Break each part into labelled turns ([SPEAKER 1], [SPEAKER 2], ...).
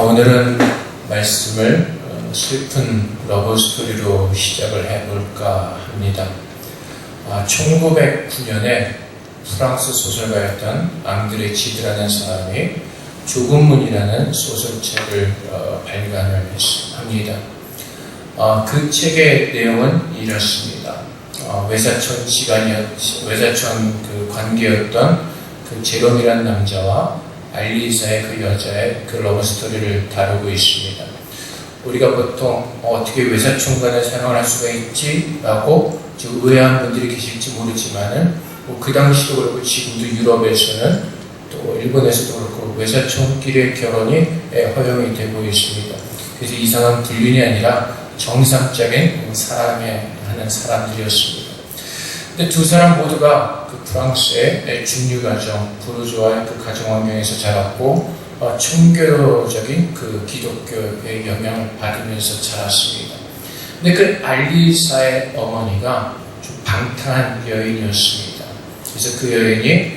[SPEAKER 1] 오늘은 말씀을 슬픈 러브 스토리로 시작을 해볼까 합니다. 1909년에 프랑스 소설가였던 앙드레 지드라는 사람이 죽은 문이라는 소설책을 발간을 합니다. 그 책의 내용은 이렇습니다. 외사촌 그 관계였던 그 제롬이라는 남자와 알리사의 그 여자의 그 러브 스토리를 다루고 있습니다. 우리가 보통 어떻게 외사촌 간에 사랑을 할 수가 있지? 라고 의아한 분들이 계실지 모르지만은 그 당시도 그렇고 지금도 유럽에서는 또 일본에서도 그렇고 외사촌끼리의 결혼이 허용이 되고 있습니다. 그래서 이상한 불륜이 아니라 정상적인 사랑에 하는 사람들이었습니다. 근데 두 사람 모두가 그 프랑스의 중류가정, 부르주아의 그 가정 환경에서 자랐고 청교도적인 그 기독교의 영향을 받으면서 자랐습니다. 근데 그 알리사의 어머니가 좀 방탕한 여인이었습니다. 그래서 그 여인이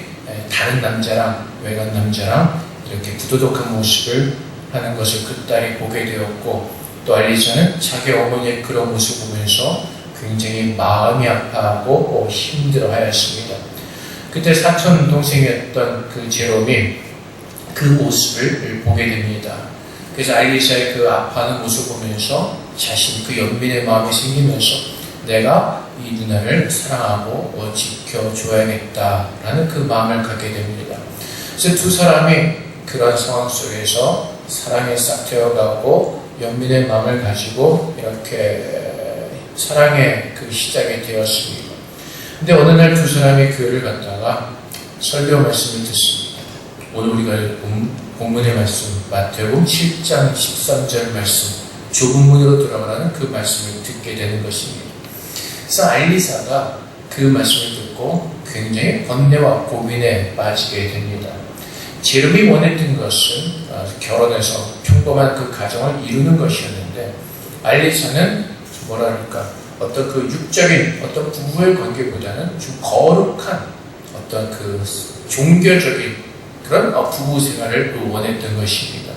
[SPEAKER 1] 다른 남자랑 외간 남자랑 이렇게 부도덕한 모습을 하는 것을 그 딸이 보게 되었고, 또 알리사는 자기 어머니의 그런 모습을 보면서 굉장히 마음이 아파하고 힘들어하였습니다. 그때 사촌 동생이었던 그 제롬이 그 모습을 보게 됩니다. 그래서 알리사의 그 아파하는 모습을 보면서 자신 그 연민의 마음이 생기면서 내가 이 누나를 사랑하고 지켜줘야겠다라는 그 마음을 갖게 됩니다. 그래서 두 사람이 그런 상황 속에서 사랑에 싹 트여가고 연민의 마음을 가지고 이렇게 사랑의 그 시작이 되었습니다. 근데 어느 날 두 사람이 교회를 갔다가 설교 말씀을 듣습니다. 오늘 우리가 본문의 말씀, 마태복음 7장 13절 말씀, 좁은 문으로 들어가라는 그 말씀을 듣게 되는 것입니다. 그래서 알리사가 그 말씀을 듣고 굉장히 번뇌와 고민에 빠지게 됩니다. 제롬이 원했던 것은 결혼해서 평범한 그 가정을 이루는 것이었는데, 알리사는 뭐랄까, 어떤 그 육적인 어떤 부부의 관계보다는 좀 거룩한 어떤 그 종교적인 그런 부부 생활을 원했던 것입니다.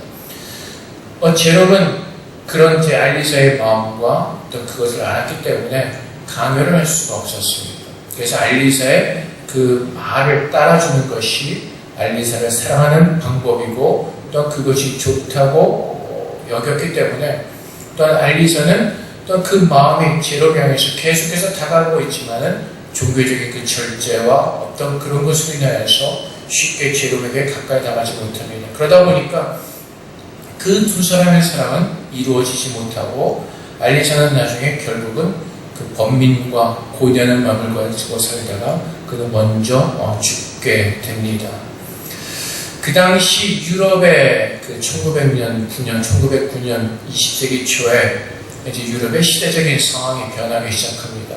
[SPEAKER 1] 제롬은 그런 제 알리사의 마음과 어떤 그것을 알았기 때문에 강요를 할 수가 없었습니다. 그래서 알리사의 그 말을 따라주는 것이 알리사를 사랑하는 방법이고, 또 그것이 좋다고 여겼기 때문에, 또한 알리사는 또 그 마음이 제롬 향해서 계속해서 다가오고 있지만은 종교적인 그 절제와 어떤 그런 것으로 인하여서 쉽게 제롬에게 가까이 다가지 못합니다. 그러다 보니까 그 두 사람의 사랑은 이루어지지 못하고 알리사는 나중에 결국은 그 번민과 고뇌하는 마음을 가지고 살다가 그는 먼저 죽게 됩니다. 그 당시 유럽의 그 1909년, 20세기 초에 이제 유럽의 시대적인 상황이 변하기 시작합니다.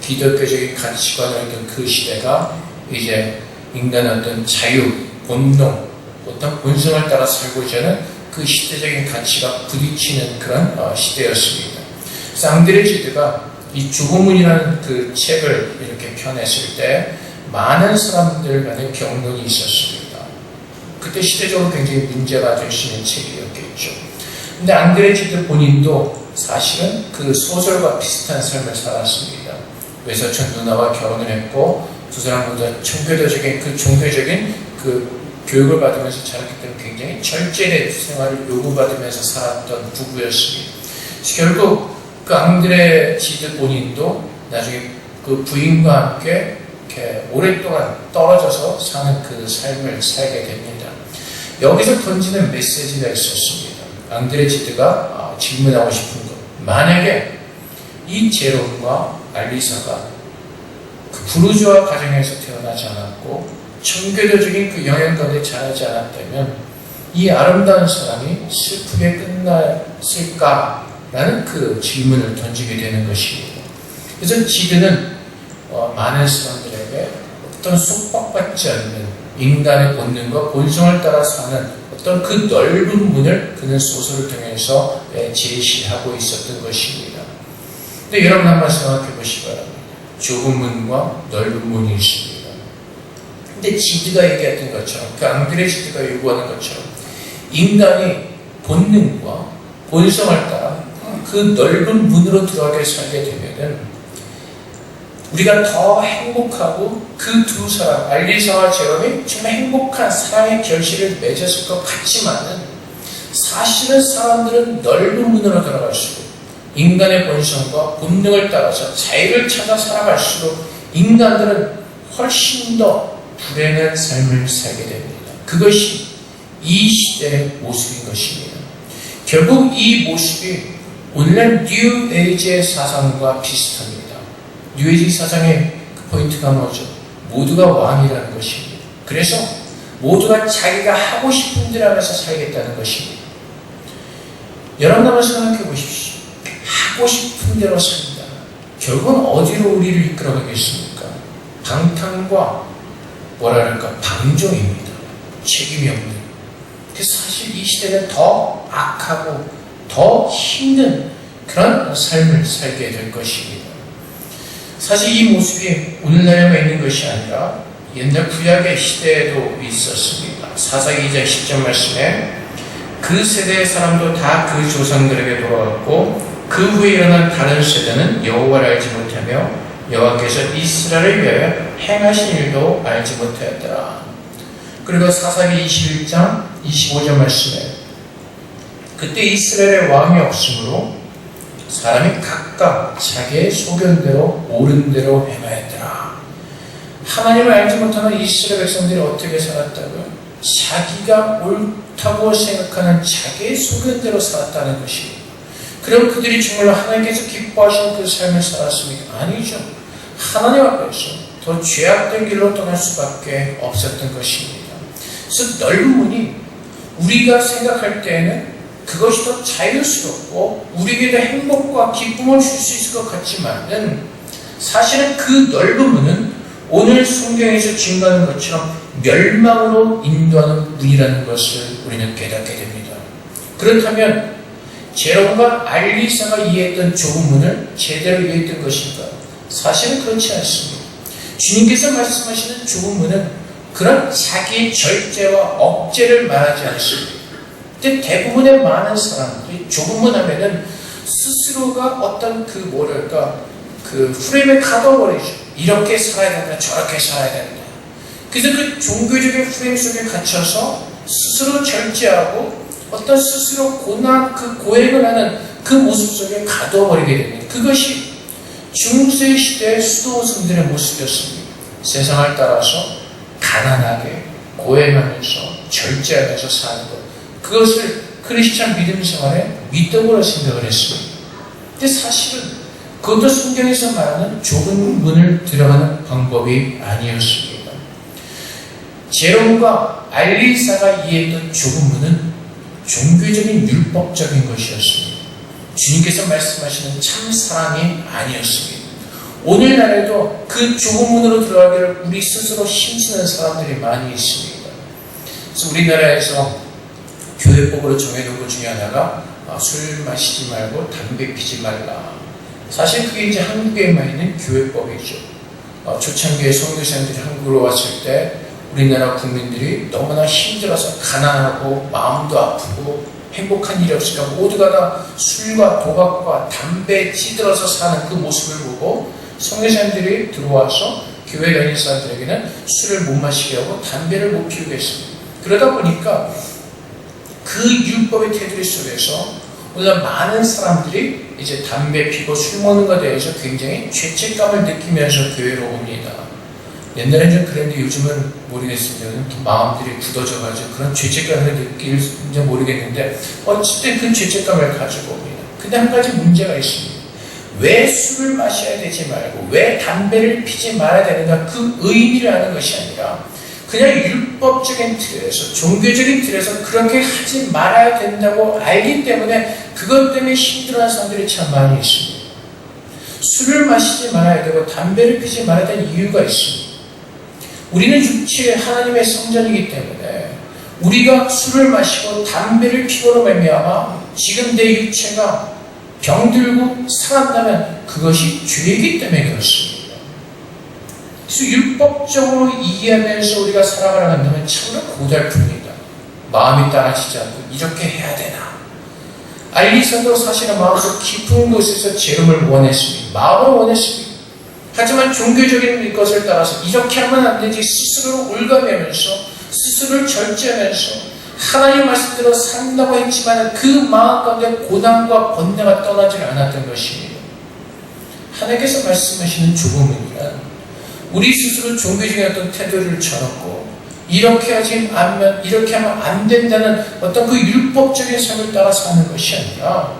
[SPEAKER 1] 기독교적인 가치관을 했던 그 시대가 이제 인간의 어떤 자유, 본능, 어떤 본성을 따라 살고자 하는 그 시대적인 가치가 부딪히는 그런 시대였습니다. 그래서 앙드레 지드가 이 죽은 문이라는 그 책을 이렇게 펴냈을 때 많은 사람들 간의 경론이 있었습니다. 그때 시대적으로 굉장히 문제가 될 수 있는 책이었겠죠. 근데 앙드레 지드 본인도 사실은 그 소설과 비슷한 삶을 살았습니다. 외사촌 누나와 결혼을 했고 두 사람 모두 청교도적인 그 종교적인 그 교육을 받으면서 자랐기 때문에 굉장히 절제된 생활을 요구받으면서 살았던 부부였습니다. 결국 그 앙드레 지드 본인도 나중에 그 부인과 함께 이렇게 오랫동안 떨어져서 사는 그 삶을 살게 됩니다. 여기서 던지는 메시지가 있었습니다. 앙드레 지드가 질문하고 싶은 것, 만약에 이 제롬과 알리사가 그 부르주아 가정에서 태어나지 않았고 청교도적인 그 영향 가운데 자라지 않았다면 이 아름다운 사랑이 슬프게 끝났을까라는 그 질문을 던지게 되는 것입니다. 그래서 지드는 많은 사람들에게 어떤 속박받지 않는 인간의 본능과 본성을 따라 사는 어떤 그 넓은 문을 그는 소설을 통해서 제시하고 있었던 것입니다. 근데 여러분 한번 생각해 보시기 바랍니다. 좁은 문과 넓은 문이 있습니다. 근데 지드가 얘기했던 것처럼, 그 앙드레 지드가 요구하는 것처럼 인간이 본능과 본성을 따라 그 넓은 문으로 들어가게 살게 되면은 우리가 더 행복하고 그 두 사람, 알리사와 제롬이 정말 행복한 사랑의 결실을 맺었을 것 같지만은 사실은 사람들은 넓은 문으로 들어갈수록 인간의 본성과 본능을 따라서 자유를 찾아 살아갈수록 인간들은 훨씬 더 불행한 삶을 살게 됩니다. 그것이 이 시대의 모습인 것입니다. 결국 이 모습이 오늘날 뉴에이지의 사상과 비슷합니다. 뉴에이지 사상의 그 포인트가 뭐죠? 모두가 왕이라는 것입니다. 그래서 모두가 자기가 하고 싶은 대로 하면서 살겠다는 것입니다. 여러분 한번 생각해 보십시오. 하고 싶은 대로 산다. 결국은 어디로 우리를 이끌어가겠습니까? 방탕과 뭐랄까 방종입니다. 책임이 없는. 그래서 사실 이 시대는 더 악하고 더 힘든 그런 삶을 살게 될 것입니다. 사실 이 모습이 오늘날에만 있는 것이 아니라 옛날 구약의 시대에도 있었습니다. 사사기 2장 10절 말씀에 그 세대의 사람도 다 그 조상들에게 돌아갔고 그 후에 일어난 다른 세대는 여호와를 알지 못하며 여호와께서 이스라엘을 위하여 행하신 일도 알지 못하였더라. 그리고 사사기 21장 25절 말씀에 그때 이스라엘의 왕이 없으므로 사람이 각각 자기의 소견대로 옳은 대로 행하였더라. 하나님을 알지 못하는 이스라엘 백성들이 어떻게 살았다고요? 자기가 옳다고 생각하는 자기의 소견대로 살았다는 것입니다. 그럼 그들이 정말로 하나님께서 기뻐하시는 그 삶을 살았습니까? 아니죠. 하나님 앞에서 더 죄악된 길로 떠날 수밖에 없었던 것입니다. 그래서 넓은 문이 우리가 생각할 때에는 그것이 더 자유스럽고 우리에게 행복과 기쁨을 줄 수 있을 것 같지만은 사실은 그 넓은 문은 오늘 성경에서 증거하는 것처럼 멸망으로 인도하는 문이라는 것을 우리는 깨닫게 됩니다. 그렇다면 제롬과 알리사가 이해했던 좁은 문을 제대로 이해했던 것인가? 사실은 그렇지 않습니다. 주님께서 말씀하시는 좁은 문은 그런 자기 절제와 억제를 말하지 않습니다. 근데 대부분의 많은 사람들이 좁은 문 하면은 스스로가 어떤 그 프레임에 가둬버리죠. 이렇게 살아야 된다, 저렇게 살아야 된다. 그래서 그 종교적인 프레임 속에 갇혀서 스스로 절제하고 어떤 스스로 그 고행을 하는 그 모습 속에 가둬버리게 됩니다. 그것이 중세 시대의 수도승들의 모습이었습니다. 세상을 따라서 가난하게 고행하면서 절제하면서 사는 것. 그것을 크리스찬 믿음 생활의 미덕으로 생각을 했습니다. 근데 사실은 그것도 성경에서 말하는 좁은 문을 들어가는 방법이 아니었습니다. 제롬과 알리사가 이해했던 좁은 문은 종교적인 율법적인 것이었습니다. 주님께서 말씀하시는 참 사랑이 아니었습니다. 오늘날에도 그 좁은 문으로 들어가기를 우리 스스로 힘쓰는 사람들이 많이 있습니다. 그래서 우리나라에서 교회법으로 정해놓은 것 중에 하나가 술 마시지 말고 담배 피지 말라. 사실 그게 이제 한국에만 있는 교회법이죠. 초창기에 선교사님들이 한국으로 왔을 때 우리나라 국민들이 너무나 힘들어서 가난하고 마음도 아프고 행복한 일이 없으니까 모두가 다 술과 도박과 담배에 찌들어서 사는 그 모습을 보고 선교사님들이 들어와서 교회 다니는 사람들에게는 술을 못 마시게 하고 담배를 못 피우게 했습니다. 그러다 보니까 그 율법의 테두리 속에서 오늘 많은 사람들이 이제 담배 피고 술 먹는 것에 대해서 굉장히 죄책감을 느끼면서 교회로 옵니다. 옛날에는 좀 그랬는데 요즘은 모르겠습니다. 마음들이 굳어져가지고 그런 죄책감을 느낄지 모르겠는데 어쨌든 그 죄책감을 가지고 옵니다. 근데 한 가지 문제가 있습니다. 왜 술을 마셔야 되지 말고 왜 담배를 피지 말아야 되는가 그 의미를 아는 것이 아니라 그냥 율법적인 틀에서 종교적인 틀에서 그렇게 하지 말아야 된다고 알기 때문에 그것 때문에 힘들어하는 사람들이 참 많이 있습니다. 술을 마시지 말아야 되고 담배를 피지 말아야 되는 이유가 있습니다. 우리는 육체의 하나님의 성전이기 때문에 우리가 술을 마시고 담배를 피고로 말미암아 지금 내 육체가 병들고 살아간다면 그것이 죄이기 때문에 그렇습니다. 그래서 율법적으로 이해하면서 우리가 살아가려 한다면 참으로 고달픕니다. 마음이 따라지지 않고 이렇게 해야 되나 알리사도 사실은 마음속 깊은 곳에서 재lum을 원했습니다. 마음을 원했습니다. 하지만 종교적인 것을 따라서 이렇게 하면 안 되지 스스로를 올가매면서 스스로를 절제하면서 하나님 말씀대로 산다고 했지만 그 마음 가운데 고난과 번뇌가 떠나질 않았던 것입니다. 하나님께서 말씀하시는 죽음은이란 우리 스스로 종교적인 어떤 태도를 쳐놓고 이렇게 하면 안 된다는 어떤 그 율법적인 삶을 따라 사는 것이 아니라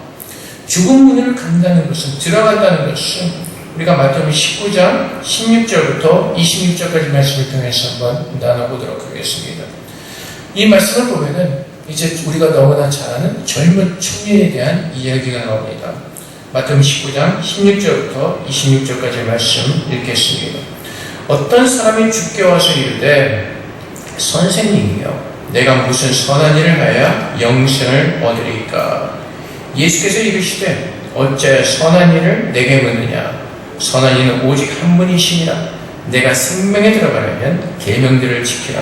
[SPEAKER 1] 죽음 문을 간다는 것은, 들어간다는 것은 우리가 마태복음 19장 16절부터 26절까지 말씀을 통해서 한번 나눠보도록 하겠습니다. 이 말씀을 보면은 이제 우리가 너무나 잘 아는 젊은 청년에 대한 이야기가 나옵니다. 마태복음 19장 16절부터 26절까지 말씀 읽겠습니다. 어떤 사람이 주께 와서 이르되 선생님이여 내가 무슨 선한 일을 하여 영생을 얻으리까? 예수께서 이르시되 어찌하여 선한 일을 내게 묻느냐? 선한 이는 오직 한 분이시니라. 내가 생명에 들어가려면 계명들을 지키라.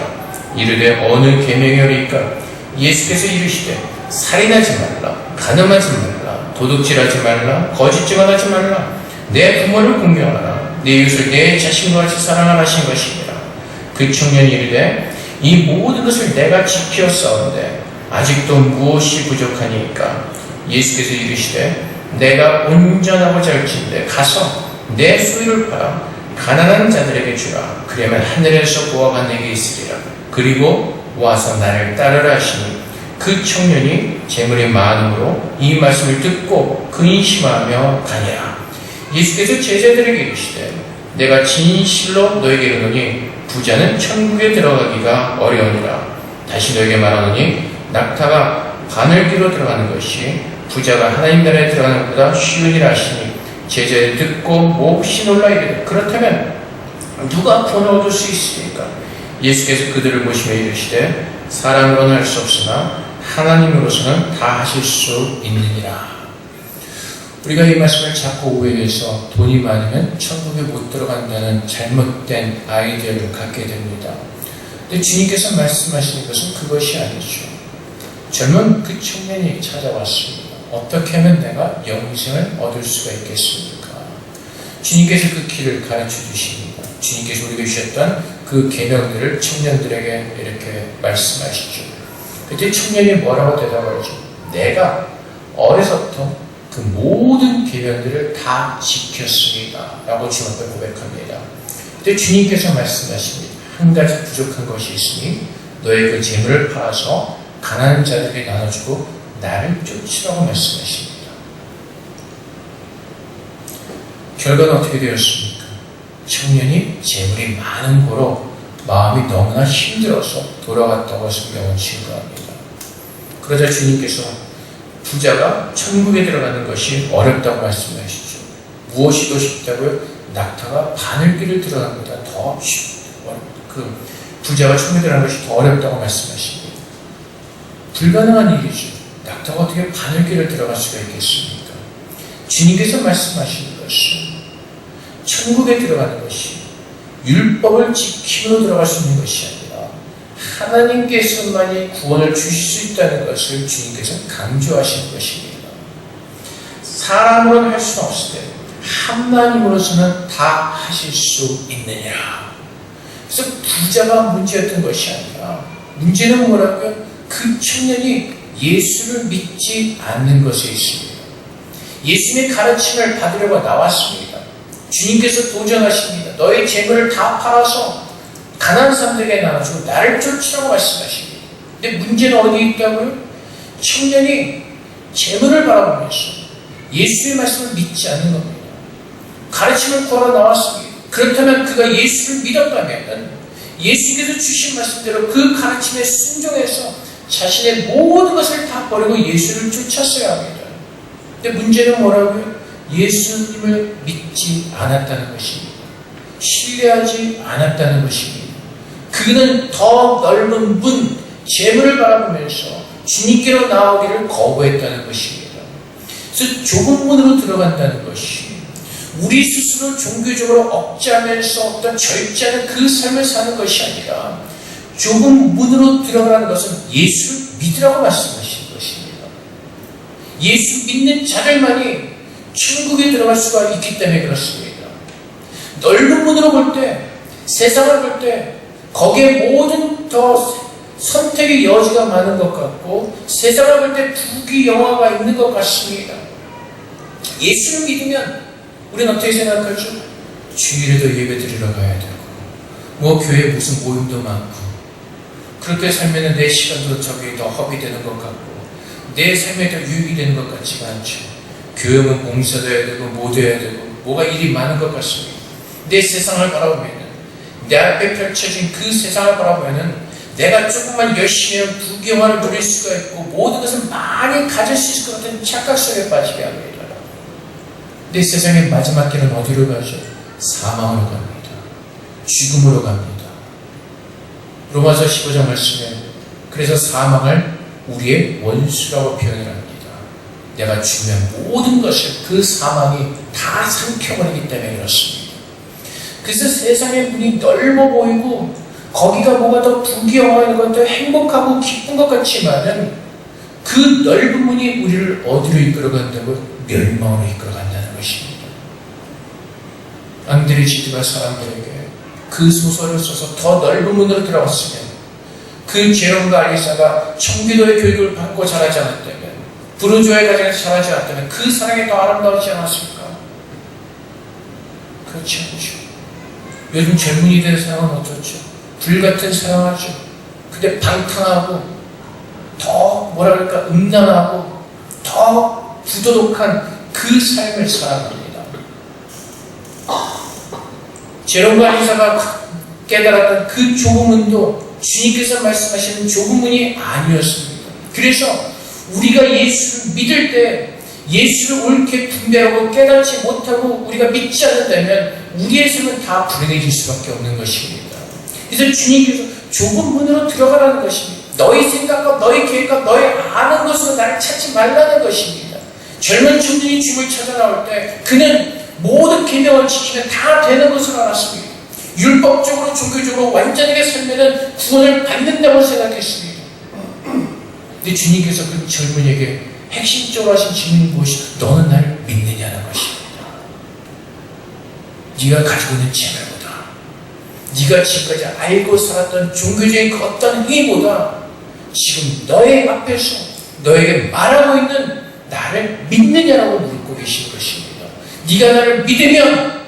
[SPEAKER 1] 이르되 어느 계명이오리까? 예수께서 이르시되 살인하지 말라, 간음하지 말라, 도둑질하지 말라, 거짓 증언하지 말라, 내 부모를 공경하라, 내 이웃을 내 자신과 같이 사랑하라 하신 것이니라. 그 청년이 이르되 이 모든 것을 내가 지켰사온데 아직도 무엇이 부족하니까? 예수께서 이르시되 내가 온전하고자 할진대 가서 내 소유를 팔아 가난한 자들에게 주라. 그러면 하늘에서 보화가 내게 있으리라. 그리고 와서 나를 따르라 하시니 그 청년이 재물이 많음으로 이 말씀을 듣고 근심하며 가니라. 예수께서 제자들에게 이르시되 내가 진실로 너에게 이르노니 부자는 천국에 들어가기가 어려우니라. 다시 너에게 말하노니 낙타가 바늘귀로 들어가는 것이 부자가 하나님 나라에 들어가는 것보다 쉬우니라 하시니 제자들이 듣고 몹시 놀라 이르되 그렇다면 누가 구원을 얻을 수 있으리까? 예수께서 그들을 보시며 이르시되 사람으로는 할 수 없으나 하나님으로서는 다 하실 수 있느니라. 우리가 이 말씀을 자꾸 오해해서 돈이 많으면 천국에 못 들어간다는 잘못된 아이디어를 갖게 됩니다. 근데 주님께서 말씀하시는 것은 그것이 아니죠. 젊은 그 청년이 찾아왔습니다. 어떻게 하면 내가 영생을 얻을 수가 있겠습니까? 주님께서 그 길을 가르쳐 주십니다. 주님께서 우리에게 주셨던 그 계명들을 청년들에게 이렇게 말씀하시죠. 그때 청년이 뭐라고 대답하죠? 내가 어려서부터 그 모든 계명들을 다 지켰습니다. 라고 주님 앞에 고백합니다. 그때 주님께서 말씀하십니다. 한 가지 부족한 것이 있으니 너의 그 재물을 팔아서 가난한 자들에게 나눠주고 나를 쫓으라고 말씀하십니다. 결과는 어떻게 되었습니까? 청년이 재물이 많은 고로 마음이 너무나 힘들어서 돌아갔다고 성경은 증거합니다. 그러자 주님께서 부자가 천국에 들어가는 것이 어렵다고 말씀하시죠. 무엇이 더 쉽다고요? 낙타가 바늘귀를 들어가는 것보다 더 부자가 천국에 들어가는 것이 더 어렵다고 말씀하십니다. 불가능한 일이죠. 낙타가 어떻게 바늘귀를 들어갈 수가 있겠습니까? 주님께서 말씀하시는 것은 천국에 들어가는 것이 율법을 지킴으로 들어갈 수 있는 것이 아니라 하나님께서만이 구원을 주실 수 있다는 것을 주님께서 강조하시는 것입니다. 사람으로는 할 수는 없을 때 하나님으로서는 다 하실 수 있느니라. 그래서 부자가 문제였던 것이 아니라 문제는 뭐라고요? 그 청년이 예수를 믿지 않는 것에 있습니다. 예수님의 가르침을 받으려고 나왔습니다. 주님께서 도전하십니다. 너의 재물을 다 팔아서 가난한 사람들에게 나눠주고 나를 쫓으라고 말씀하십니다. 근데 문제는 어디에 있다고요? 청년이 재물을 바라보면서 예수의 말씀을 믿지 않는 겁니다. 가르침을 걸어 나왔습니다. 그렇다면 그가 예수를 믿었다면 예수께서 주신 말씀대로 그 가르침에 순종해서 자신의 모든 것을 다 버리고 예수를 쫓았어야 합니다. 근데 문제는 뭐라고요? 예수님을 믿지 않았다는 것입니다. 신뢰하지 않았다는 것입니다. 그는 더 넓은 문, 재물을 바라보면서 주님께로 나오기를 거부했다는 것입니다. 그래서 좁은 문으로 들어간다는 것이 우리 스스로 종교적으로 억제하면서 어떤 절제하는 그 삶을 사는 것이 아니라 좁은 문으로 들어가는 것은 예수를 믿으라고 말씀하시는 것입니다. 예수 믿는 자들만이 천국에 들어갈 수가 있기 때문에 그렇습니다. 넓은 문으로 볼 때, 세상을 볼 때 거기에 모든 더 선택의 여지가 많은 것 같고 세상을 볼 때 부귀영화가 있는 것 같습니다. 예수를 믿으면 우리는 어떻게 생각하죠? 주일에도 예배 드리러 가야 되고 뭐 교회 무슨 모임도 많고 그렇게 살면 내 시간도 저기 더 허비되는 것 같고 내 삶에 더 유익이 되는 것 같지가 않죠. 교회는 봉사도 해야 되고 뭐도 해야 되고 뭐가 일이 많은 것 같습니다. 내 세상을 바라보면 내 앞에 펼쳐진 그 세상을 바라보면 내가 조금만 열심히 하면 부귀영화를 누릴 수가 있고 모든 것을 많이 가질 수 있을 것 같은 착각 속에 빠지게 합니다. 내 세상의 마지막 길은 어디로 가죠? 사망으로 갑니다. 죽음으로 갑니다. 로마서 15장 말씀에 그래서 사망을 우리의 원수라고 표현을 합니다. 내가 죽으면 모든 것을 그 사망이 다 삼켜버리기 때문에 그렇습니다. 그래서 세상의 문이 넓어 보이고 거기가 뭐가 더 부귀영화인 것도 행복하고 기쁜 것 같지만은 그 넓은 문이 우리를 어디로 이끌어간다고? 멸망으로 이끌어간다는 것입니다. 앙드레 지드가 사람들에게 그 소설을 써서 더 넓은 문으로 들어갔으면 그 제롬과 알리사가 청교도의 교육을 받고 자라지 않았다면 부르주아의 가정에서 자라지 않았다면 그 사랑이 더 아름다우지 않았을까? 그렇지 않죠. 요즘 젊은이들의 사랑은 어떻죠? 불같은 사랑하죠. 근데 방탕하고 더 뭐라 그럴까 음란하고 더 부도덕한 그 삶을 살아갑니다. 제롬과 알리사가 깨달았던 그 좁은 문도 주님께서 말씀하시는 좁은 문이 아니었습니다. 그래서 우리가 예수를 믿을 때 예수를 옳게 분별하고 깨닫지 못하고 우리가 믿지 않는다면 우리의 삶은 다 불행해질 수밖에 없는 것입니다. 그래서 주님께서 좁은 문으로 들어가라는 것입니다. 너희 생각과 너희 계획과 너희 아는 것으로 나를 찾지 말라는 것입니다. 젊은 청년이 주님을 찾아 나올 때 그는 모든 계명을 지키면 다 되는 것을 알았습니다. 율법적으로 종교적으로 완전하게 살면 구원을 받는다고 생각했습니다. 근데 주님께서 그 젊은이에게 핵심적으로 하신 질문이 무엇이? 너는 나를 믿느냐는 것입니다. 네가 가지고 있는 재물보다 네가 지금까지 알고 살았던 종교적인 그 어떤 행위보다 지금 너의 앞에서 너에게 말하고 있는 나를 믿느냐라고 묻고 계신 것입니다. 네가 나를 믿으면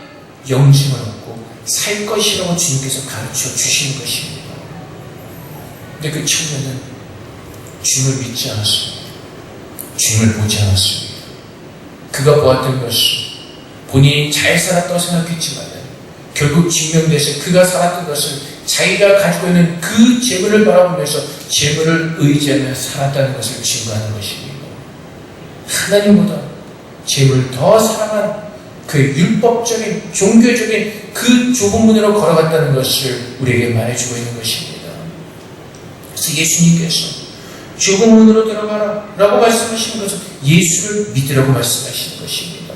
[SPEAKER 1] 영생을 얻고 살 것이라고 주님께서 가르쳐 주시는 것입니다. 근데 그 청년은 주님을 믿지 않았습니다. 주님을 보지 않았습니다. 그가 보았던 것은 본인이 잘 살았다고 생각했지만 결국 증명돼서 그가 살았던 것은 자기가 가지고 있는 그 재물을 바라보면서 재물을 의지하며 살았다는 것을 증거하는 것입니다. 하나님보다 재물을 더 사랑한 그 율법적인 종교적인 그 좁은 문으로 걸어갔다는 것을 우리에게 말해주고 있는 것입니다. 그래서 예수님께서 좁은 문으로 들어가라 라고 말씀하시는 것은 예수를 믿으라고 말씀하시는 것입니다.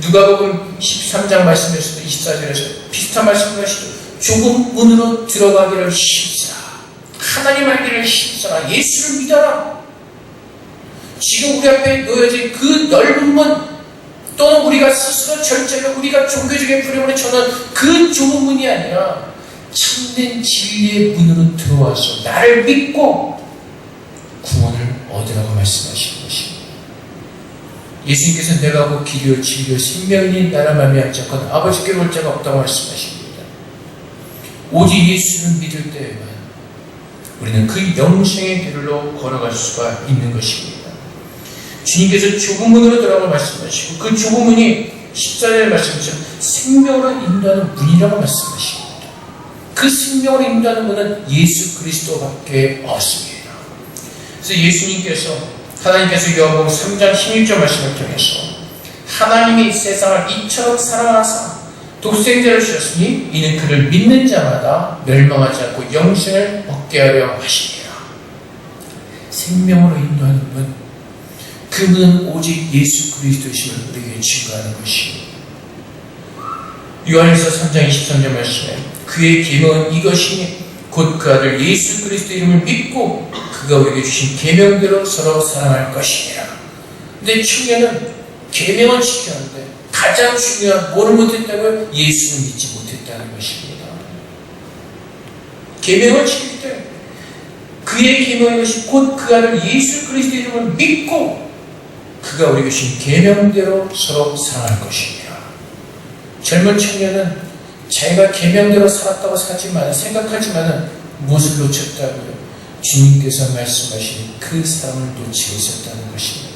[SPEAKER 1] 누가복음 13장 말씀에서도 24절에서 비슷한 말씀을 하시죠. 좁은 문으로 들어가기를 힘쓰라. 하나님 알기를 힘쓰라. 예수를 믿어라. 지금 우리 앞에 놓여진 그 넓은 문 또는 우리가 스스로 절제하고 우리가 종교적인 프레임으로 쳐는 그 좁은 문이 아니라 참된 진리의 문으로 들어와서 나를 믿고 구원을 얻으라고 말씀하시는 것입니다. 예수님께서 내가 곧 길이요 진리요 생명이 나라 말미암지 않고는 아버지께 올 자가 없다고 말씀하십니다. 오직 예수를 믿을 때에만 우리는 그 영생의 길로 걸어갈 수가 있는 것입니다. 주님께서 좁은 문으로 들어가고 말씀하시고 그 좁은 문이 14절에 말씀하시죠. 생명으로 인도하는 문이라고 말씀하십니다. 그 생명으로 인도하는 문은 예수 그리스도밖에 없습니다. 그래서 예수님께서 하나님께서 요한복음 3장 16절 말씀을 통해서 하나님이 세상을 이처럼 사랑하사 독생자를 주셨으니 이는 그를 믿는 자마다 멸망하지 않고 영생을 얻게 하려 하시니라. 생명으로 인도하는 문, 그 문은 오직 예수 그리스도이심을 우리에게 증거하는 것입니다. 요한일서 3장 23절 말씀에 그의 계명은 이것이니 곧 그 아들 예수 그리스도 이름을 믿고 그가 우리에게 주신 계명대로 서로 사랑할 것이니라. 근데 청년은 계명을 지켰는데 가장 중요한 뭐를 못했다고요? 예수를 믿지 못했다는 것입니다. 계명을 지킬 때 그의 계명인 것이 곧 그 아들 예수 그리스도의 이름을 믿고 그가 우리에게 주신 계명대로 서로 사랑할 것입니다. 젊은 청년은 자기가 계명대로 살았다고 생각하지만 무엇을 놓쳤다고요? 주님께서 말씀하신 그 사랑을 놓치고 있었다는 것입니다.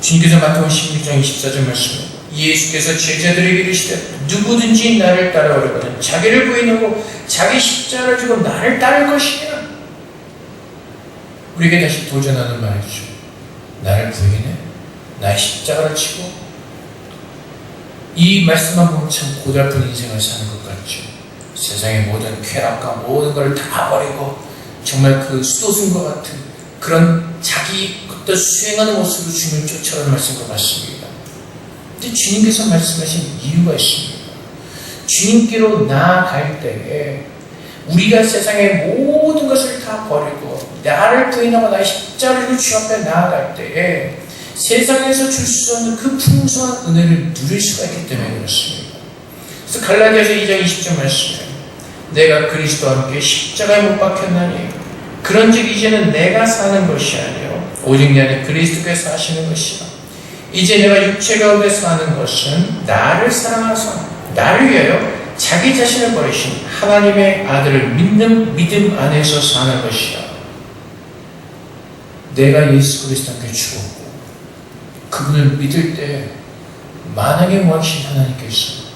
[SPEAKER 1] 주님께서 마태복음 16장 24절 말씀에 예수께서 제자들에게 이르시되 누구든지 나를 따라오려거든 자기를 부인하고 자기 십자가를 지고 나를 따를 것이냐. 우리에게 다시 도전하는 말이죠. 나를 부인해 나의 십자가를 치고. 이 말씀만 보면 참 고달픈 인생을 사는 것 같죠. 세상의 모든 쾌락과 모든 걸 다 버리고 정말 그 수도승과 같은 그런 자기 것도 수행하는 모습으로 주님을 쫓아가는 말씀과 같습니다. 근데 주님께서 말씀하신 이유가 있습니다. 주님께로 나아갈 때에 우리가 세상의 모든 것을 다 버리고 나를 부인하고 나의 십자가를 주 앞에 나아갈 때에 세상에서 줄 수 없는 그 풍성한 은혜를 누릴 수가 있기 때문에 그렇습니다. 그래서 갈라디아서 2장 20절 말씀에 내가 그리스도와 함께 십자가에 못 박혔나니 그런즉 이제는 내가 사는 것이 아니요 오직 내 안에 그리스도께서 사시는 것이라. 이제 내가 육체 가운데 사는 것은 나를 사랑하사 나를 위하여 자기 자신을 버리신 하나님의 아들을 믿는 믿음 안에서 사는 것이라. 내가 예수 그리스도 함께 죽었고 그분을 믿을 때 만왕의 왕이신 하나님께서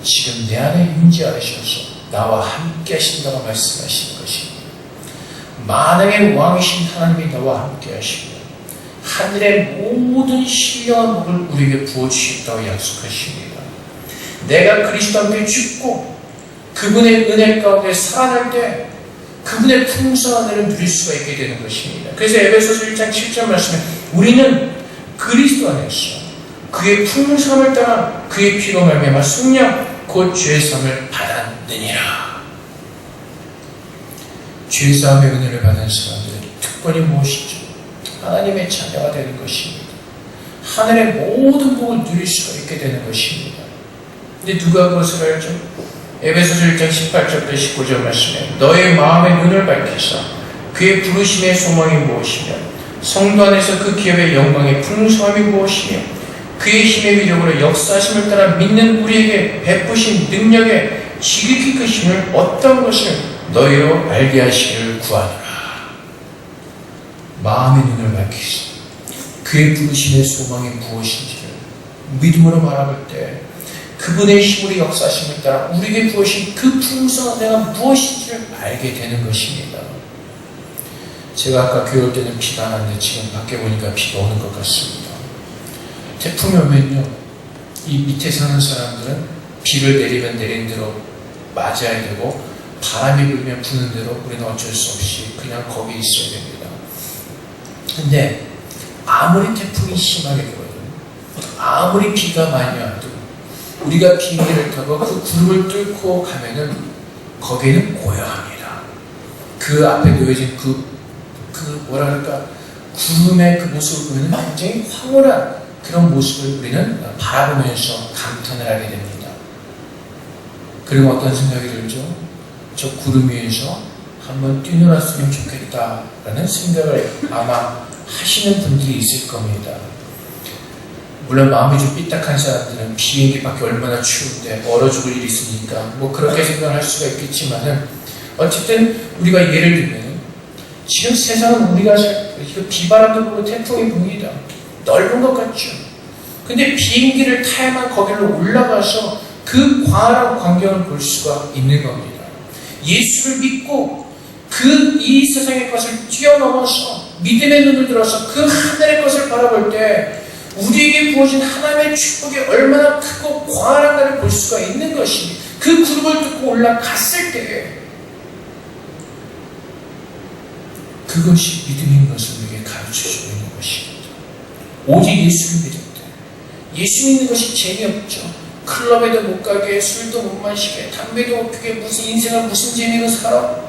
[SPEAKER 1] 지금 내 안에 임재하셔서 나와 함께 하신다고 말씀하시는 것입니다. 만왕의 왕이신 하나님이 나와 함께 하시고 하늘의 모든 신령한 복을 우리에게 부어주시겠다고 약속하십니다. 내가 그리스도와 함께 죽고 그분의 은혜 가운데 살아날 때 그분의 풍성한 은혜를 누릴 수가 있게 되는 것입니다. 그래서 에베소서 1장 7절 말씀에 우리는 그리스도 안에서 그의 풍성함을 따라 그의 피로 말미암아 속량 곧 죄사함을 받았느니라. 죄사함의 은혜를 받은 사람들은 특권이 무엇이죠? 하나님의 자녀가 되는 것입니다. 하늘의 모든 복을 누릴 수가 있게 되는 것입니다. 근데 누가 그것을 알죠? 에베소서 1장 18절부터 19절 말씀에 너의 마음의 눈을 밝히사 그의 부르심의 소망이 무엇이며 성도 안에서 그 기업의 영광의 풍성함이 무엇이며 그의 힘의 위력으로 역사하심을 따라 믿는 우리에게 베푸신 능력의 지극히 크심을 어떤 것을 너희로 알게 하시기를 구하노라. 마음의 눈을 밝히사 그의 부르심의 소망이 무엇인지를 믿음으로 바라볼 때 그분의 힘으로 역사하심을 따라 우리에게 부으신 그 풍성한 내가 무엇인지를 알게 되는 것입니다. 제가 아까 교회 올 때는 비가 안 왔는데 지금 밖에 보니까 비가 오는 것 같습니다. 태풍이 오면요, 이 밑에 사는 사람들은 비를 내리면 내린 대로 맞아야 되고 바람이 불면 부는 대로 우리는 어쩔 수 없이 그냥 거기 있어야 됩니다. 근데 아무리 태풍이 심하게 불어도 아무리 비가 많이 와도 우리가 비행기를 타고 그 구름을 뚫고 가면은 거기는 고요합니다. 그 앞에 놓여진 그 뭐라 그럴까 구름의 그 모습을 보면 굉장히 황홀한 그런 모습을 우리는 바라보면서 감탄을 하게 됩니다. 그리고 어떤 생각이 들죠? 저 구름 위에서 한번 뛰놀았으면 좋겠다라는 생각을 아마 하시는 분들이 있을 겁니다. 물론 마음이 좀 삐딱한 사람들은 비행기 밖에 얼마나 추운데 얼어 죽을 일이 있으니까 뭐 그렇게 생각할 수가 있겠지만은 어쨌든 우리가 예를 들면 지금 세상은 우리가 비바람도 불고 태풍이 붑니다. 넓은 것 같죠. 근데 비행기를 타야만 거기로 올라가서 그 광활한 광경을 볼 수가 있는 겁니다. 예수를 믿고 이 세상의 것을 뛰어넘어서 믿음의 눈을 들어서 그 하늘의 것을 바라볼 때 우리에게 부어진 하나님의 축복이 얼마나 크고 광활한가를 볼 수가 있는 것입니다. 그 구름을 뚫고 올라갔을 때 그것이 믿음인 것을 우리에게 가르쳐주고 있는 것입니다. 오직 예수를 믿을 때 예수 믿는 것이 재미없죠. 클럽에도 못 가게, 술도 못 마시게, 담배도 못 피게, 무슨 인생을 무슨 재미로 살아?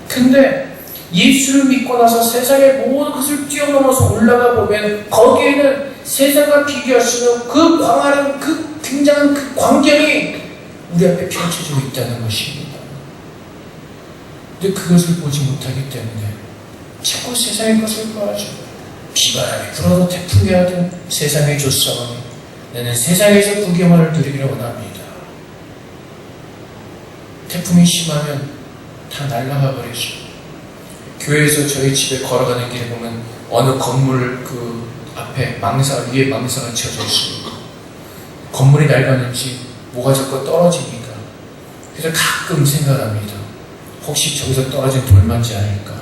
[SPEAKER 1] 근데 예수를 믿고 나서 세상의 모든 것을 뛰어넘어서 올라가 보면 거기에는 세상과 비교할 수 없는 그 광활한 그 굉장한 그 광경이 우리 앞에 펼쳐지고 있다는 것입니다. 근데 그것을 보지 못하기 때문에 자꾸 세상의 것을 구하죠. 비바람이 불어도 태풍이 하든 세상의 조사오니 나는 세상에서 구경을 누리기를 원합니다. 태풍이 심하면 다 날아가 버리죠. 교회에서 저희 집에 걸어가는 길에 보면 어느 건물 그 앞에 위에 망사가 쳐져 있습니다. 건물이 낡았는지 뭐가 자꾸 떨어지니까. 그래서 가끔 생각합니다. 혹시 저기서 떨어진 돌만지 않을까.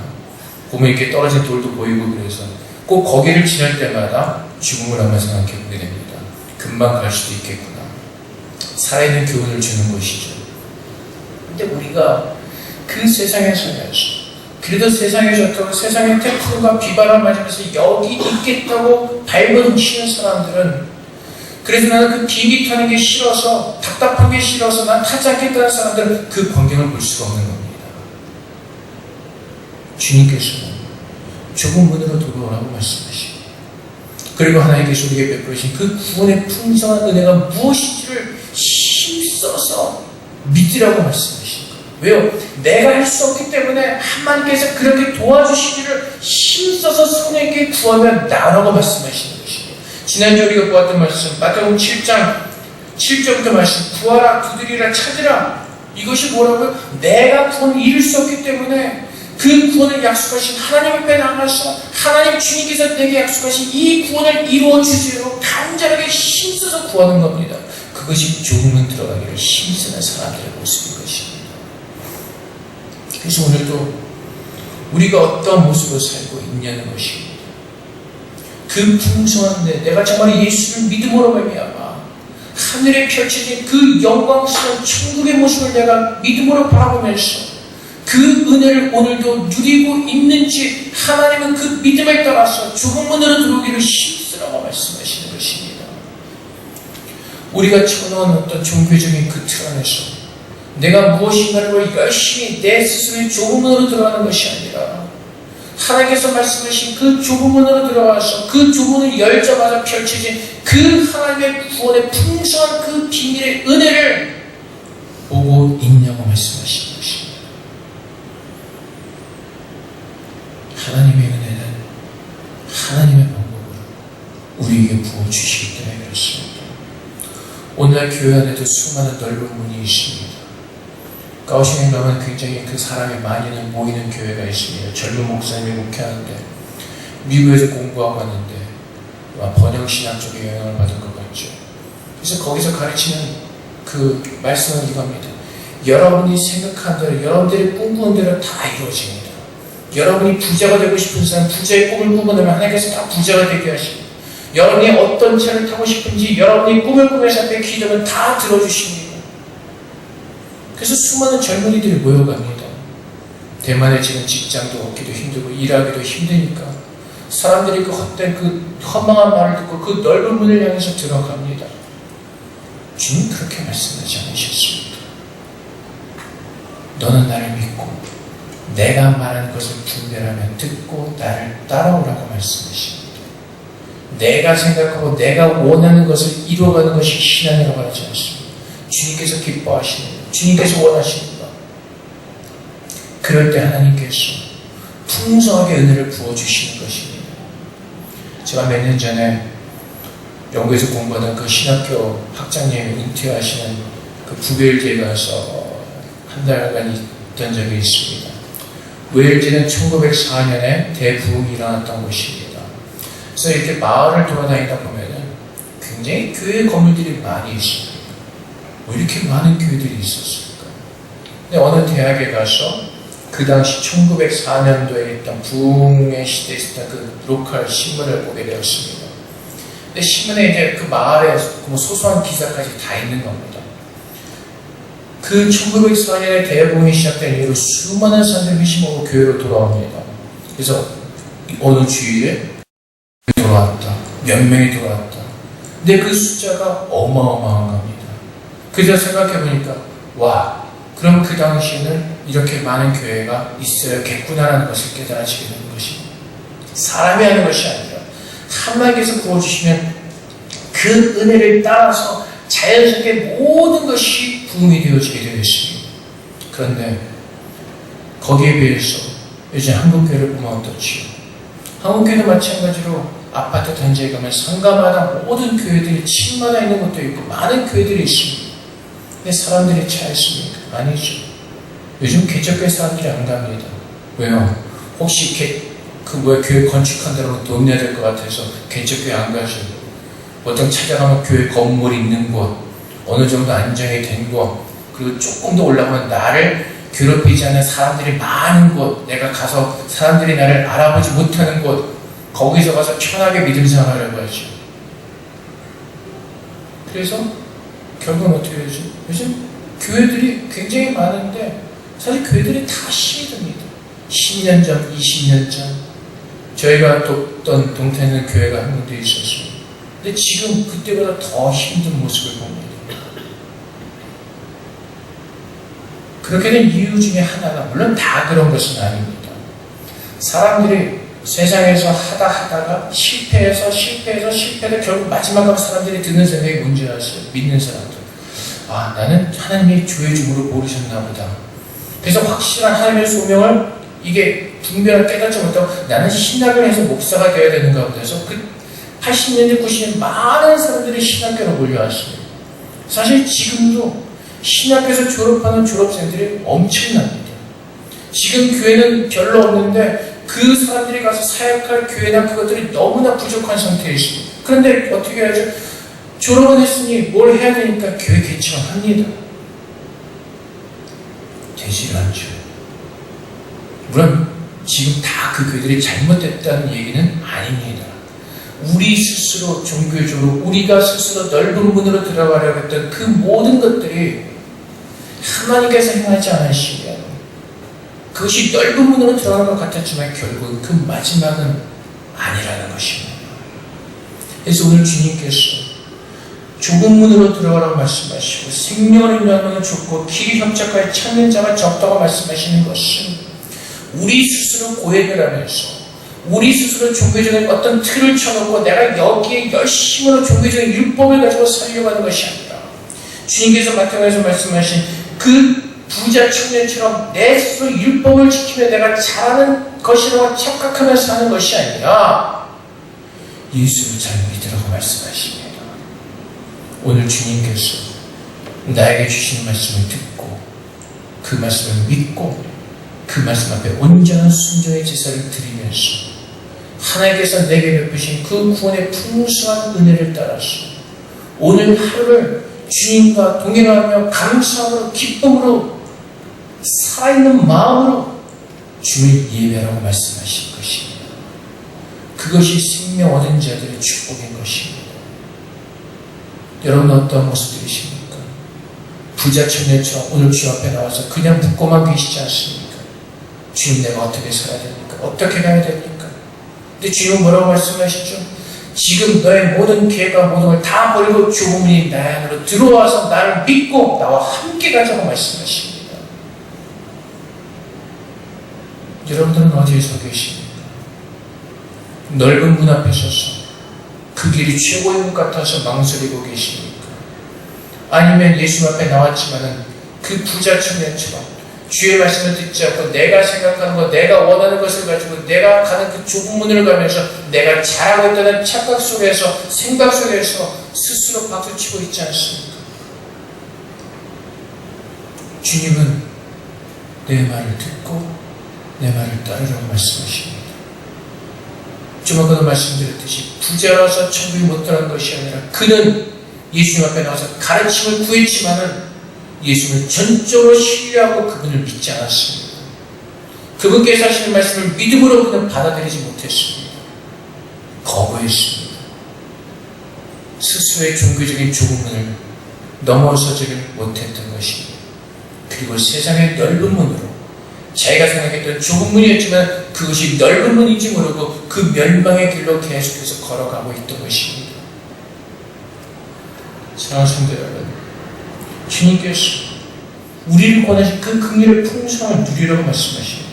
[SPEAKER 1] 보면 이렇게 떨어진 돌도 보이고 그래서 꼭 거기를 지날 때마다 죽음을 한번 생각해 보게 됩니다. 금방 갈 수도 있겠구나. 살아있는 교훈을 주는 것이죠. 근데 우리가 그 세상에 살면서 그래도 세상에 좋다고 세상의 태풍과 비바람 맞으면서 여기 있겠다고 발버둥 치는 사람들은 그래서 나는 그 비행기 타는 게 싫어서 답답한 게 싫어서 난 타지 않겠다는 사람들은 그 광경을 볼 수가 없는 겁니다. 주님께서는 좁은 문으로 돌아오라고 말씀하시고 그리고 하나님께서 우리에게 베풀으신 그 구원의 풍성한 은혜가 무엇인지를 힘써서 믿으라고 말씀하십니다. 왜요? 내가 할 수 없기 때문에 하나님께서 그렇게 도와주시기를 힘써서 성령께 구하면 나라고 말씀하시는 것입니다. 지난주 우리가 보았던 말씀 마태복음 7장 7절부터 말씀 구하라 두드리라 찾으라 이것이 뭐라고요? 내가 구원을 이룰 수 없기 때문에 그 구원을 약속하신 하나님 앞에 나가서 하나님 주님께서 내게 약속하신 이 구원을 이루어 주세요. 간절하게 힘써서 구하는 겁니다. 그것이 조금은 들어가기를 힘쓰는 사람들의 모습인 것입니다. 그래서 오늘도 우리가 어떤 모습으로 살고 있냐는 것입니다. 그 풍성한 내가 정말 예수를 믿음으로 말미암아 하늘에 펼쳐진 그 영광스러운 천국의 모습을 내가 믿음으로 바라보면서 그 은혜를 오늘도 누리고 있는지 하나님은 그 믿음에 따라서 좁은 문으로 들어오기를 힘쓰라고 말씀하시는 것입니다. 우리가 쳐놓은 어떤 종교적인 그 틀 안에서 내가 무엇인가를 열심히 내 스스로의 좁은 문으로 들어가는 것이 아니라 하나님께서 말씀하신 그 좁은 문으로 들어가서 그 좁은 문을 열자마자 펼쳐진 그 하나님의 구원의 풍성한 그 비밀의 은혜를 보고 있냐고 말씀하시는 것입니다. 하나님의 은혜는 하나님의 방법으로 우리에게 부어주시기 때문에 그렇습니다. 오늘날 교회 안에도 수많은 넓은 문이 있습니다. 가오슝에 가면 굉장히 그 사람이 많이 모이는 교회가 있습니다. 젊은 목사님이 목회하는데 미국에서 공부하고 왔는데 번영신학 쪽에 영향을 받은 것 같죠. 그래서 거기서 가르치는 그 말씀은 이겁니다. 여러분이 생각한 대로 여러분들이 꿈꾸는 대로 다 이루어집니다. 여러분이 부자가 되고 싶은 사람 부자의 꿈을 꾸고나면 하나님께서 다 부자가 되게 하십니다. 여러분이 어떤 차를 타고 싶은지 여러분이 꿈을 꾸면서 앞에 기도는 다 들어주십니다. 그래서 수많은 젊은이들이 모여갑니다. 대만에 지금 직장도 얻기도 힘들고 일하기도 힘드니까 사람들이 그 헛된 그 허망한 말을 듣고 그 넓은 문을 향해서 들어갑니다. 주님 그렇게 말씀하지 않으셨습니다. 너는 나를 믿고 내가 말하는 것을 분별하면 듣고 나를 따라오라고 말씀하십니다. 내가 생각하고 내가 원하는 것을 이루어가는 것이 신앙이라고 하지 않습니다. 주님께서 기뻐하시는 것, 주님께서 원하시는 것. 그럴 때 하나님께서 풍성하게 은혜를 부어주시는 것입니다. 제가 몇 년 전에 영국에서 공부하던 그 신학교 학장님이 은퇴하시는 그 북웨일즈에 가서 한 달간 있던 적이 있습니다. 웨일즈는 1904년에 대부흥이 일어났던 곳입니다. 그래서 이렇게 마을을 돌아다니다 보면은 굉장히 교회 건물들이 많이 있습니다. 왜 이렇게 많은 교회들이 있었을까? 근데 어느 대학에 가서 그 당시 1904년도에 있던 부흥의 시대에 있었던 그 로컬 신문을 보게 되었습니다. 근데 신문에 이제 그 마을에 뭐 소소한 기사까지 다 있는 겁니다. 그 1904년에 대부흥이 시작된 이후로 수많은 사람들이 회심하고 교회로 돌아옵니다. 그래서 어느 주일에 돌아왔다. 몇 명이 돌아왔다. 근데 그 숫자가 어마어마한 겁니다. 그래서 생각해보니까 와, 그럼 그 당시에는 이렇게 많은 교회가 있어야겠구나라는 것을 깨달아지게 되는 것입니다. 사람이 하는 것이 아니라 하나님께서 부어주시면 그 은혜를 따라서 자연스럽게 모든 것이 부흥이 되어지게 되어 있습니다. 그런데 거기에 비해서 요즘 한국교회를 보면 어떻지요? 한국교회도 마찬가지로 아파트 단지에 가면 상가마다 모든 교회들이 층마다 있는 것도 있고 많은 교회들이 있습니다. 근데 사람들이 차 있습니까? 아니죠. 요즘 개척교회 사람들이 안 갑니다. 왜요? 혹시 교회 건축한다고 돈 내야 될 것 같아서 개척교회 안 가죠. 보통 찾아가면 교회 건물 있는 곳, 어느 정도 안정이 된 곳, 그리고 조금 더 올라가면 나를 괴롭히지 않는 사람들이 많은 곳, 내가 가서 사람들이 나를 알아보지 못하는 곳, 거기서 가서 편하게 믿음 생활하려고 하죠. 그래서 결국은 어떻게 되죠? 요즘 교회들이 굉장히 많은데 사실 교회들이 다 힘듭니다. 10년 전, 20년 전 저희가 돕던 동탄에 있는 교회가 한 군데 있었어요. 근데 지금 그때보다 더 힘든 모습을 봅니다. 그렇게 된 이유 중에 하나가, 물론 다 그런 것은 아닙니다. 사람들이 세상에서 하다가 실패해서 결국 마지막으로 사람들이 듣는 생각이 뭔지 아세요? 믿는 사람들. 아, 나는 하나님이 주의 종으로 모르셨나 보다. 그래서 확실한 하나님의 소명을 이게 분별을 깨닫지 못하고 나는 신학을 해서 목사가 되어야 되는가 보다 해서 그 80년대, 90년대 많은 사람들이 신학교로 몰려왔어요. 사실 지금도 신학교에서 졸업하는 졸업생들이 엄청납니다. 지금 교회는 별로 없는데 그 사람들이 가서 사역할 교회나 그것들이 너무나 부족한 상태에 있습니다. 그런데 어떻게 해야죠? 졸업은 했으니 뭘 해야 되니까 교회 개척을 합니다. 되지를 않죠. 물론 지금 다 그 교회들이 잘못됐다는 얘기는 아닙니다. 우리 스스로 종교적으로 우리가 스스로 넓은 문으로 들어가려고 했던 그 모든 것들이 하나님께서 행하지 않으시면 그것이 넓은 문으로 들어가는 것 같았지만 결국은 그 마지막은 아니라는 것입니다. 그래서 오늘 주님께서 좁은 문으로 들어가라고 말씀하시고 생명을 인도하는 문은 좁고 길이 협착하여 찾는 자가 적다고 말씀하시는 것은 우리 스스로 고백을 하면서 우리 스스로 종교적인 어떤 틀을 쳐놓고 내가 여기에 열심으로 종교적인 율법을 가지고 살려고 하는 것이 아니라 주님께서 마태복음에서 말씀하신 그 부자 청년처럼 내 스스로 율법을 지키며 내가 잘하는 것이라고 착각하면서 사는 것이 아니라 예수를 잘 믿으라고 말씀하십니다. 오늘 주님께서 나에게 주신 말씀을 듣고 그 말씀을 믿고 그 말씀 앞에 온전한 순종의 제사를 드리면서 하나님께서 내게 베푸신 그 구원의 풍성한 은혜를 따라서 오늘 하루를 주님과 동행하며 감사함으로 기쁨으로 살아있는 마음으로 주를 예배하라고 말씀하신 것입니다. 그것이 생명 얻은 자들의 축복인 것입니다. 여러분 어떤 모습들이십니까? 부자 청년처럼 오늘 주 앞에 나와서 그냥 묻고만 계시지 않습니까? 주님 내가 어떻게 살아야 됩니까? 어떻게 가야 됩니까? 근데 주님은 뭐라고 말씀하시죠? 지금 너의 모든 계획과 모든 걸 다 버리고 주님이 내 안으로 들어와서 나를 믿고 나와 함께 가자고 말씀하십니다. 여러분들은 어디에 서 계십니까? 넓은 문 앞에 서서 그 길이 최고인 것 같아서 망설이고 계십니까? 아니면 예수 앞에 나왔지만은 그 부자 청년처럼 주의 말씀을 듣지 않고 내가 생각하는 것, 내가 원하는 것을 가지고 내가 가는 그 좁은 문을 가면서 내가 잘하고 있다는 착각 속에서 생각 속에서 스스로 박수치고 있지 않습니까? 주님은 내 말을 듣고 내 말을 따르라고 말씀하십니다. 좀 아까도 말씀드렸듯이 부자라서 천국에 못 들어간 것이 아니라 그는 예수님 앞에 나와서 가르침을 구했지만은 예수를 전적으로 신뢰하고 그분을 믿지 않았습니다. 그분께서 하시는 말씀을 믿음으로 그는 받아들이지 못했습니다. 거부했습니다. 스스로의 종교적인 좁은 문을 넘어서지를 못했던 것입니다. 그리고 세상의 넓은 문으로 자기가 생각했던 좁은 문이었지만 그것이 넓은 문인지 모르고 그 멸망의 길로 계속해서 걸어가고 있던 것입니다. 사랑하는 성도 여러분, 주님께서 우리를 권하신 그 긍휼의 풍성을 누리라고 말씀하십니다.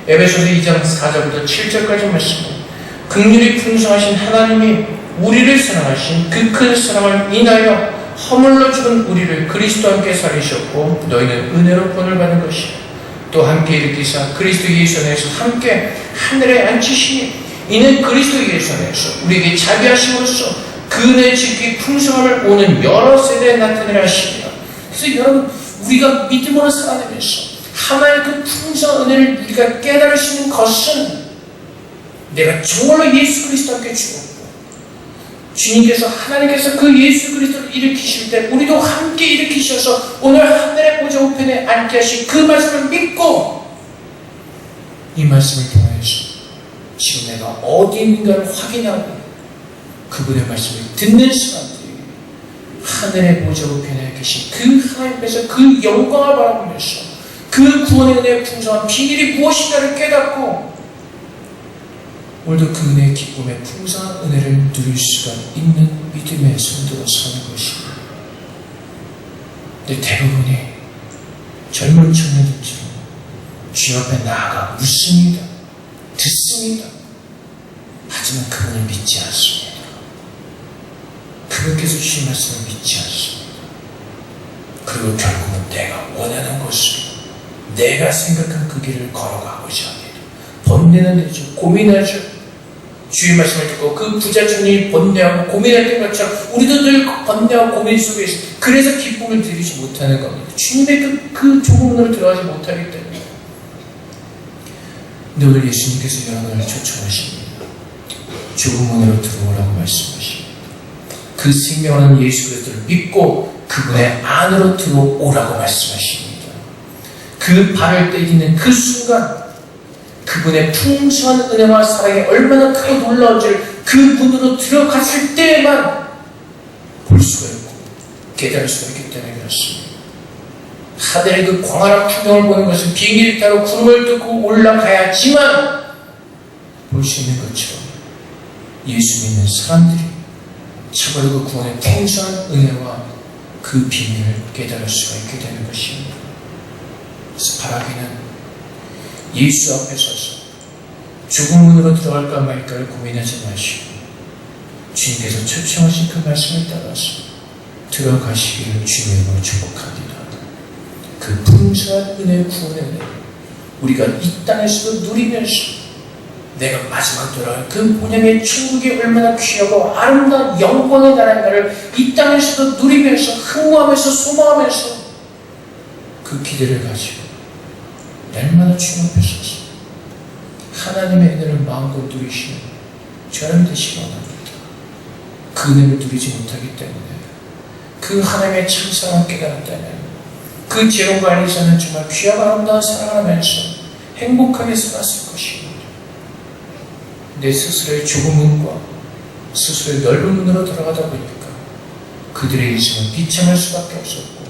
[SPEAKER 1] 에베소서 2장 4절부터 7절까지 말씀합니다. 긍휼이 풍성하신 하나님이 우리를 사랑하신 그 큰 사랑을 인하여 허물로 죽은 우리를 그리스도와 함께 살리셨고 너희는 은혜로 본을 받은 것이라. 또 함께 일으키사 그리스도 예수 안에서 함께 하늘에 앉히시니 이는 그리스도 예수 안에서 우리에게 자비하심으로써 그 은혜의 지극히 풍성함을 오는 여러 세대에 나타내려 하시니라. 그래서 여러분, 우리가 믿음으로 살아내면서 하나님의 그 풍성한 은혜를 우리가 깨달을 수 있는 것은 내가 정말로 예수 그리스도와 함께 죽었고 주님께서 하나님께서 그 예수 그리스도를 일으키실 때 우리도 함께 일으키셔서 오늘 하늘의 보좌 우편에 앉게 하신 그 말씀을 믿고 이 말씀을 통해서 지금 내가 어디 있는가를 확인하고 그분의 말씀을 듣는 사람들이 하늘의 보좌 우편에 계신 그 하나님께서 그 영광을 바라보면서 그 구원의 은혜의 풍성한 비밀이 무엇인가를 깨닫고 오늘도 그 은혜의 기쁨의 풍성한 은혜를 누릴 수가 있는 믿음의 성도로 사는 것입니다. 근데 대부분이 젊은 청년들처럼 주님 앞에 나아가 묻습니다. 듣습니다. 하지만 그분을 믿지 않습니다. 그분께서 주신 말씀을 믿지 않습니다. 그리고 결국은 내가 원하는 것을 내가 생각한 그 길을 걸어가고자 합니다. 번뇌는 되죠. 고민하죠. 주의 말씀을 듣고 그 부자중이 번뇌하고 고민했던 것처럼 우리도 늘 번뇌하고 고민 속에 있어. 그래서 기쁨을 누리지 못하는 겁니다. 주님의 그 좁은 문으로 들어가지 못하기 때문에. 근데 오늘 예수님께서 여러분을 초청하십니다. 좁은 문으로 들어오라고 말씀하십니다. 그 생명하는 예수 그리스도를 믿고 그분의 안으로 들어오라고 말씀하십니다. 그 발을 떼기는 그 순간 그분의 풍성한 은혜와 사랑이 얼마나 크고 놀라운지를 그 문으로 들어갔을 때만 볼 수가 있고 깨달을 수가 있기 때문에 그렇습니다. 하늘의 그 광활한 풍경을 보는 것은 비행기를 타고 구름을 뚫고 올라가야지만 볼 수 있는 것처럼 예수 믿는 사람들이 참으로 그 구원의 풍성한 은혜와 그 비밀을 깨달을 수가 있게 되는 것입니다. 그래서 바라기는 예수 앞에 서서 죽은 문으로 들어갈까 말까를 고민하지 마시고 주님께서 초청하신 그 말씀을 따라서 들어가시기를 주님으로 축복합니다. 그 풍성한 은혜의 구원의 은혜 우리가 이 땅에서도 누리면서 내가 마지막 돌아갈 그 본향의 천국이 얼마나 귀하고 아름다운 영광의 나라인가를 이 땅에서도 누리면서 흥모하면서 소망하면서 그 기대를 가지고 날마다 주님 앞에 서서 하나님의 은혜를 마음껏 누리시는 저는 되시기 원합니다. 그 은혜를 누리지 못하기 때문에 그 하나님의 참사랑을 깨달았다면 그 재롱과 안에서는 정말 귀하고 아름다운 사랑을 하면서 행복하게 살았을 것입니다. 내 스스로의 좁은 문과 스스로의 넓은 문으로 들어가다 보니까 그들의 인생은 비참할 수밖에 없었고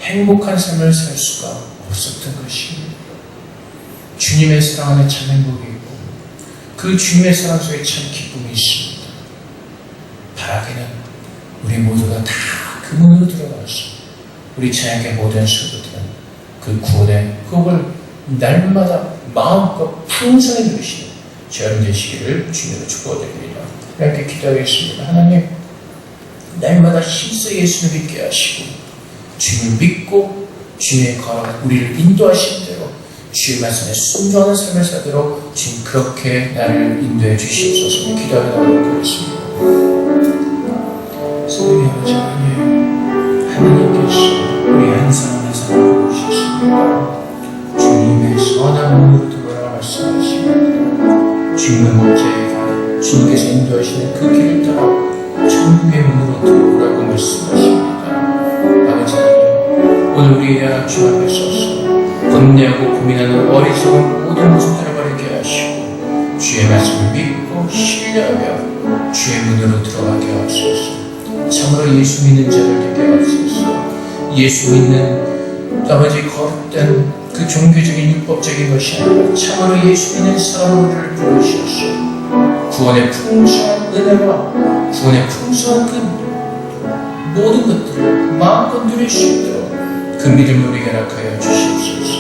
[SPEAKER 1] 행복한 삶을 살 수가 없었던 것입니다. 주님의 사랑 안에 참 행복이 있고 그 주님의 사랑 속에 참 기쁨이 있습니다. 바라기는 우리 모두가 다 그 문으로 들어가서 우리 찬양의 모든 성도들은 그 구원의 복을 날마다 마음껏 풍성히 누리시는 저는 되시기를 주님으로 축복드립니다. 이렇게 기도하겠습니다. 하나님, 날마다 힘써 예수를 믿게 하시고 주님을 믿고 주님의 걸어 우리를 인도하시는 대로 주의 말씀에 순종하는 삶을 살도록 지금 그렇게 나를 인도해 주시옵소서. 기도하며 나오도록 하겠습니다. 성령의 아버지 하나님, 하나님께서 우리 한 사람 한 사람을 보셨습니다. 주님의 선한 문으로 들어오라 말씀하십니다. 주님은 언제가 주님께서 인도하시는 그 길을 따라 천국의 문으로 들어오라고 말씀하십니다. 아버지 하나님, 오늘 우리가 주 앞에 서서 번뇌하고 고민하는 어리석은 모든 모습들을 버리게 하시고 주의 말씀을 믿고 신뢰하며 주의 문으로 들어가게 하옵소서. 참으로 예수 믿는 자를 되게 하옵소서. 예수 믿는 아버지 거룩된 그 종교적인 율법적인 것이 아니라 참으로 예수 믿는 사람을 부르셔서 구원의 풍성한 은혜와 구원의 풍성한 그 모든 것들을 마음껏 누릴 수 있도록 그 믿음을 우리에게 허락하여 주시옵소서.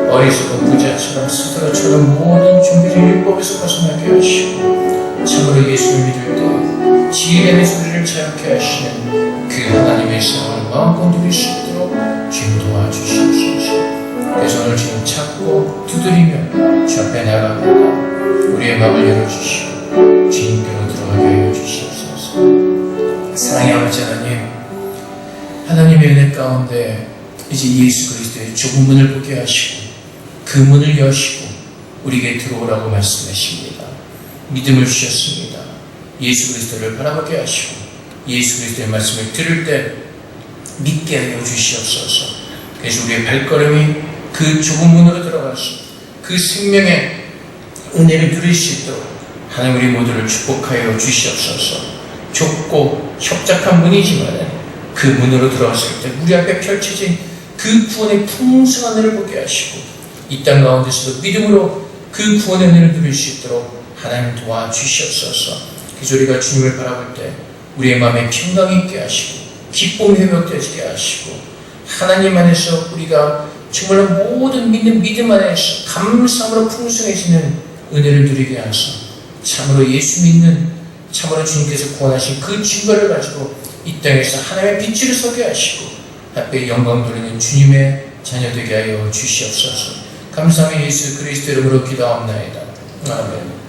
[SPEAKER 1] 어리석은 부자처럼 스스로처럼 모든 준비를 율법에서 벗어나게 하시고 참으로 예수를 믿을 때 지혜의 소리를 자유케 하시는 그 하나님의 사랑을 마음껏 누릴 수 있도록 주님 도와주시옵소서. 그래서 오늘 주님 찾고 두드리며 주 앞에 나가다가 우리의 마음을 열어주시고 주님께로 들어가게 하여 주시옵소서. 사랑의 아버지 하나님, 하나님의 은혜 가운데 이제 예수 그리스도의 좁은 문을 보게 하시고 그 문을 여시고 우리에게 들어오라고 말씀하십니다. 믿음을 주셨습니다. 예수 그리스도를 바라보게 하시고 예수 그리스도의 말씀을 들을 때 믿게 하여 주시옵소서. 그래서 우리의 발걸음이 그 좁은 문으로 들어가서 그 생명의 은혜를 누릴 수 있도록 하나님 우리 모두를 축복하여 주시옵소서. 좁고 협착한 문이지만 그 문으로 들어갔을 때 우리 앞에 펼쳐진 그 구원의 풍성한 은혜를 보게 하시고 이 땅 가운데서도 믿음으로 그 구원의 은혜를 누릴 수 있도록 하나님 도와주시옵소서. 그래서 우리가 주님을 바라볼 때 우리의 마음에 평강이 있게 하시고 기쁨이 회복되게 하시고 하나님 안에서 우리가 정말로 모든 믿는 믿음 안에서 감사함으로 풍성해지는 은혜를 누리게 하셔서 참으로 예수 믿는 참으로 주님께서 구원하신 그 증거를 가지고 이 땅에서 하나님의 빛으로 서게 하시고 하나님의 영광 돌리는 주님의 자녀 되게 하여 주시옵소서. 감사하며 예수 그리스도 이름으로 기도하옵나이다. 아멘.